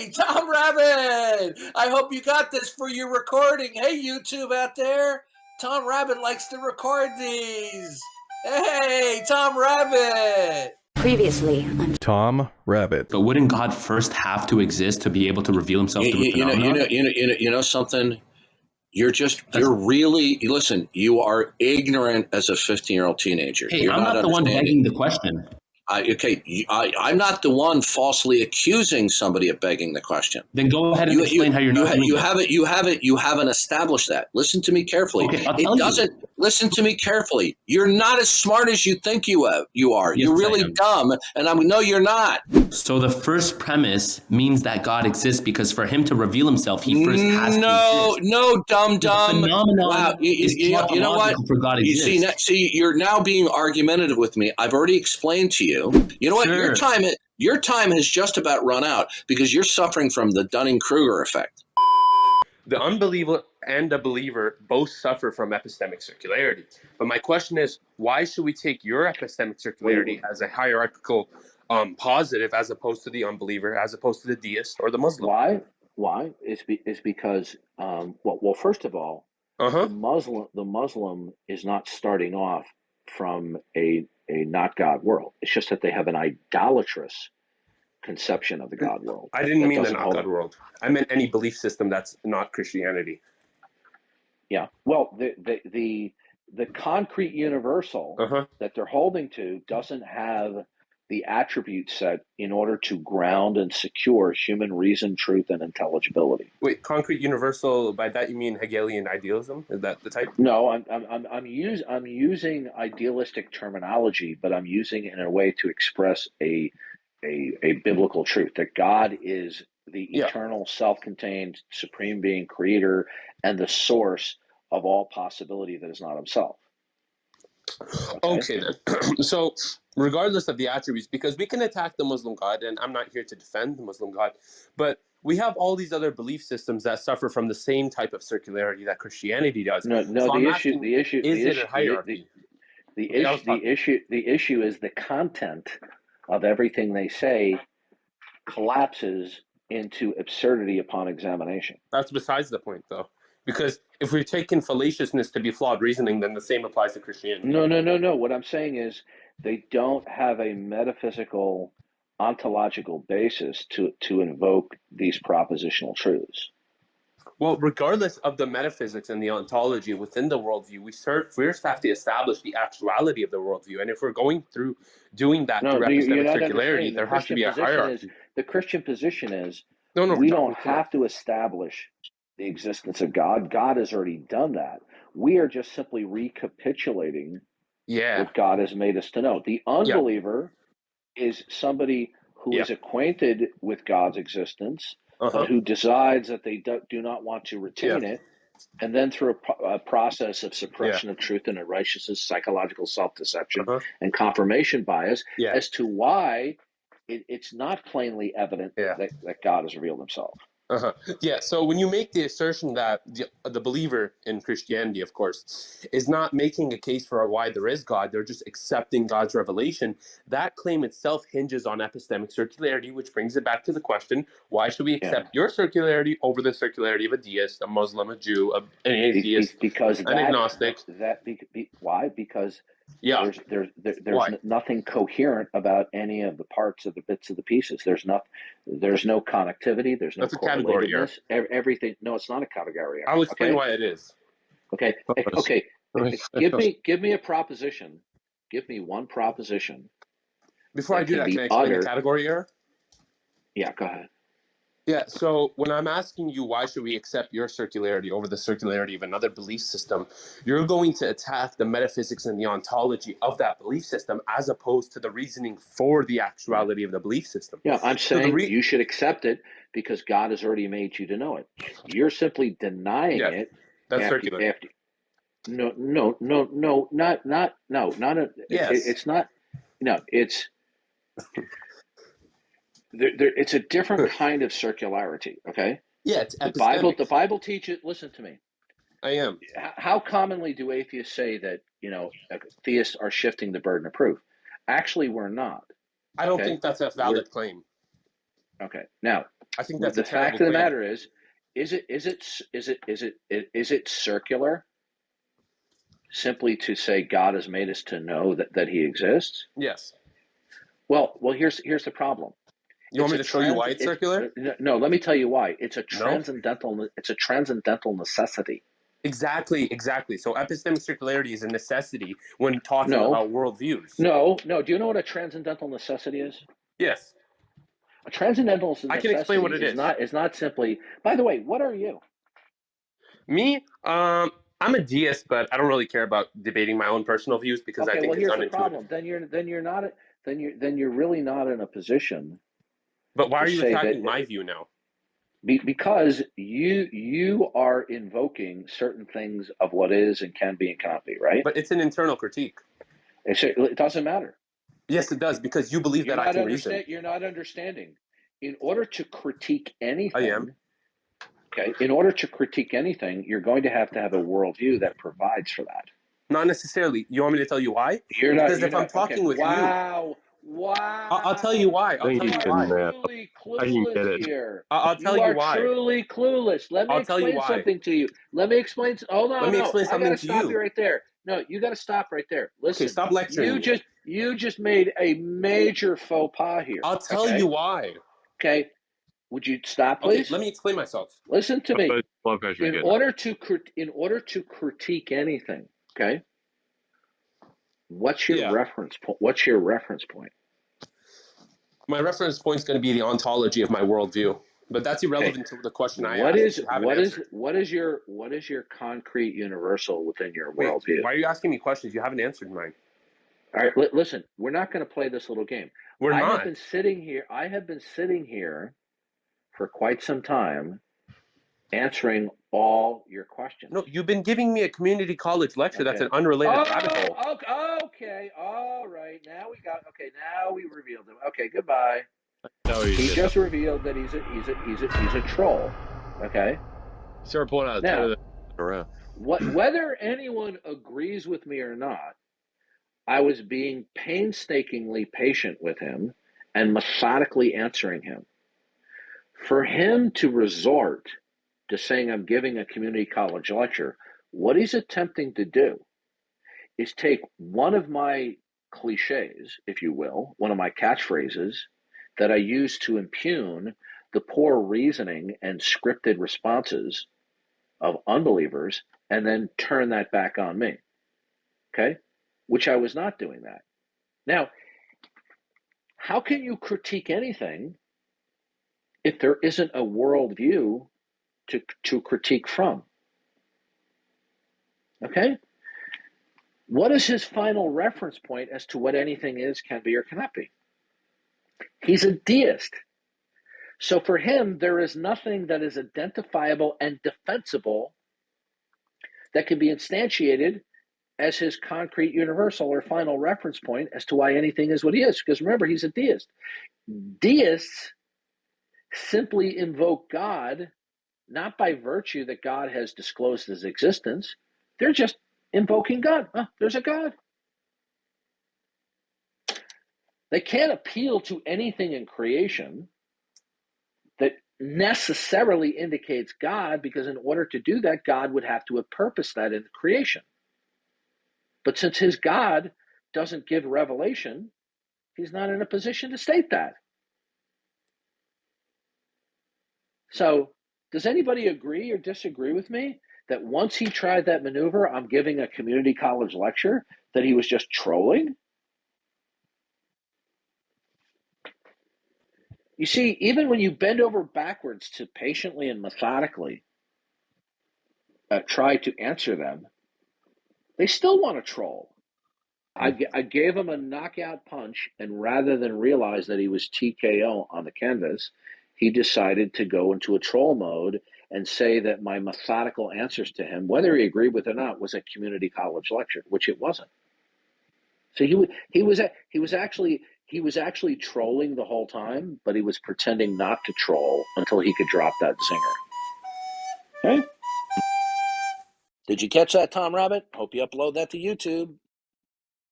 Hey, Tom Rabbit! I hope you got this for your recording. Hey, YouTube out there. Tom Rabbit likes to record these. Hey, Tom Rabbit! Previously on Tom Rabbit. But wouldn't God first have to exist to be able to reveal himself through phenomena? You know something? You're really, listen, you are ignorant as a 15-year-old teenager. Hey, You're I'm not the one begging the question. I'm not the one falsely accusing somebody of begging the question. Then go ahead and explain how you're not doing that. You haven't established that. Listen to me carefully. Okay, I'll tell you. Listen to me carefully. You're not as smart as you think you are. Yes, You're really dumb, and no, you're not. So the first premise means that God exists because for him to reveal himself, he first has to exist. No, dumb. Phenomenon Wow, you know what? For God exists. You're now being argumentative with me. I've already explained to you. You know what? Sure. Your time has just about run out because you're suffering from the Dunning-Kruger effect. The unbeliever and the believer both suffer from epistemic circularity. But my question is, why should we take your epistemic circularity as a hierarchical positive as opposed to the unbeliever, as opposed to the deist or the Muslim? Why? It's because, well, first of all, the Muslim is not starting off from a not God world. It's just that they have an idolatrous conception of the God world. I didn't mean the not God world. I meant any belief system that's not Christianity. Yeah. Well, the concrete universal that they're holding to doesn't have the attribute set in order to ground and secure human reason, truth, and intelligibility. Wait, concrete universal, by that you mean Hegelian idealism? Is that the type? No, I'm using idealistic terminology, but I'm using it in a way to express a biblical truth that God is the eternal, self-contained, supreme being, creator, and the source of all possibility that is not himself. Okay then. So regardless of the attributes, because we can attack the Muslim God, and I'm not here to defend the Muslim God, but we have all these other belief systems that suffer from the same type of circularity that Christianity does. No. So the issue is the content of everything they say collapses into absurdity upon examination. That's besides the point, though. Because if we're taking fallaciousness to be flawed reasoning, then the same applies to Christianity. No. What I'm saying is they don't have a metaphysical, ontological basis to invoke these propositional truths. Well, regardless of the metaphysics and the ontology within the worldview, we first have to establish the actuality of the worldview. And if we're going through doing that through epistemic circularity, there has to be a hierarchy. The Christian position is we don't have to establish the existence of God. God has already done that. We are just simply recapitulating what God has made us to know. The unbeliever is somebody who is acquainted with God's existence, but who decides that they do not want to retain it, and then through a process of suppression of truth and unrighteousness, psychological self-deception, and confirmation bias as to why it's not plainly evident that God has revealed himself. Yeah, so when you make the assertion that the believer in Christianity, of course, is not making a case for why there is God, they're just accepting God's revelation, that claim itself hinges on epistemic circularity, which brings it back to the question, why should we accept your circularity over the circularity of a deist, a Muslim, a Jew, an atheist, an agnostic? Why? Because there's nothing coherent about any of the parts of the bits of the pieces. There's no connectivity. There's no correlatedness. Everything. No, it's not a category error. I'll explain why it is. Okay. Give me a proposition. Give me one proposition. Before I do that, can I explain the category error? Yeah, go ahead. Yeah, so when I'm asking you why should we accept your circularity over the circularity of another belief system, you're going to attack the metaphysics and the ontology of that belief system as opposed to the reasoning for the actuality of the belief system. Yeah, I'm saying you should accept it because God has already made you to know it. You're simply denying it. That's circular. It's not. No, it's. It's a different kind of circularity, okay? Yeah, it's epistemic. The Bible teaches. Listen to me. I am. How commonly do atheists say that theists are shifting the burden of proof? Actually, we're not. I don't think that's a valid claim. Okay. Now, I think that's the a terrible fact of the claim. matter is it circular? Simply to say God has made us to know that He exists? Yes. Well, here's the problem. You want me to show you why it's circular? No, let me tell you why. It's a No? transcendental necessity. Exactly. So epistemic circularity is a necessity when talking No. about worldviews. No. Do you know what a transcendental necessity is? Yes. A transcendental necessity I can explain what it is. Is not simply. By the way, what are you? Me, I'm a deist, but I don't really care about debating my own personal views because I think it's here's unintuitive. The problem. Then you're really not in a position. But why are you attacking my view now? Because you are invoking certain things of what is and can be and cannot be, right? But it's an internal critique. It doesn't matter. Yes, it does, because you believe that I can reason. You're not understanding. In order to critique anything, I am. Okay, in order to critique anything, you're going to have a worldview that provides for that. Not necessarily. You want me to tell you why? Because if I'm talking with you... Wow. I'll tell you why. I'll tell you why. I can get it. I'll tell you why. You are truly clueless. Let me explain something to you. Let me explain something to you. I gotta stop you right there. No, you gotta stop right there. Listen. Okay, stop lecturing me. You just made a major faux pas here. I'll tell you why. Okay. Would you stop, please? Okay, let me explain myself. Listen to me. In order to critique anything, okay? What's your reference point? What's your reference point? My reference point is going to be the ontology of my worldview, but that's irrelevant to the question I asked. What is your concrete universal within your worldview? Why are you asking me questions? You haven't answered mine. All right, listen. We're not going to play this little game. We're not. I have been sitting here for quite some time, answering all your questions. No, you've been giving me a community college lecture that's an unrelated rabbit hole. Okay, all right. Now we revealed him. Okay, goodbye. No, he just revealed that he's a troll. Okay. Start pulling out now, whether anyone agrees with me or not, I was being painstakingly patient with him and methodically answering him. For him to resort to saying I'm giving a community college lecture, what he's attempting to do is take one of my cliches, if you will, one of my catchphrases that I use to impugn the poor reasoning and scripted responses of unbelievers, and then turn that back on me. Okay? Which I was not doing that. Now, how can you critique anything if there isn't a worldview to critique from? Okay? What is his final reference point as to what anything is, can be, or cannot be? He's a deist. So for him, there is nothing that is identifiable and defensible that can be instantiated as his concrete universal or final reference point as to why anything is what he is. Because remember, he's a deist. Deists simply invoke God, not by virtue that God has disclosed his existence. They're just invoking God. There's a God. They can't appeal to anything in creation that necessarily indicates God, because in order to do that, God would have to have purposed that in creation. But since his God doesn't give revelation, he's not in a position to state that. So, does anybody agree or disagree with me that once he tried that maneuver, I'm giving a community college lecture, that he was just trolling? You see, even when you bend over backwards to patiently and methodically try to answer them, they still want to troll. I gave him a knockout punch, and rather than realize that he was TKO on the canvas, he decided to go into a troll mode and say that my methodical answers to him, whether he agreed with it or not, was a community college lecture, which it wasn't. So he was actually trolling the whole time, but he was pretending not to troll until he could drop that zinger. Okay? Did you catch that, Tom Rabbit? Hope you upload that to YouTube.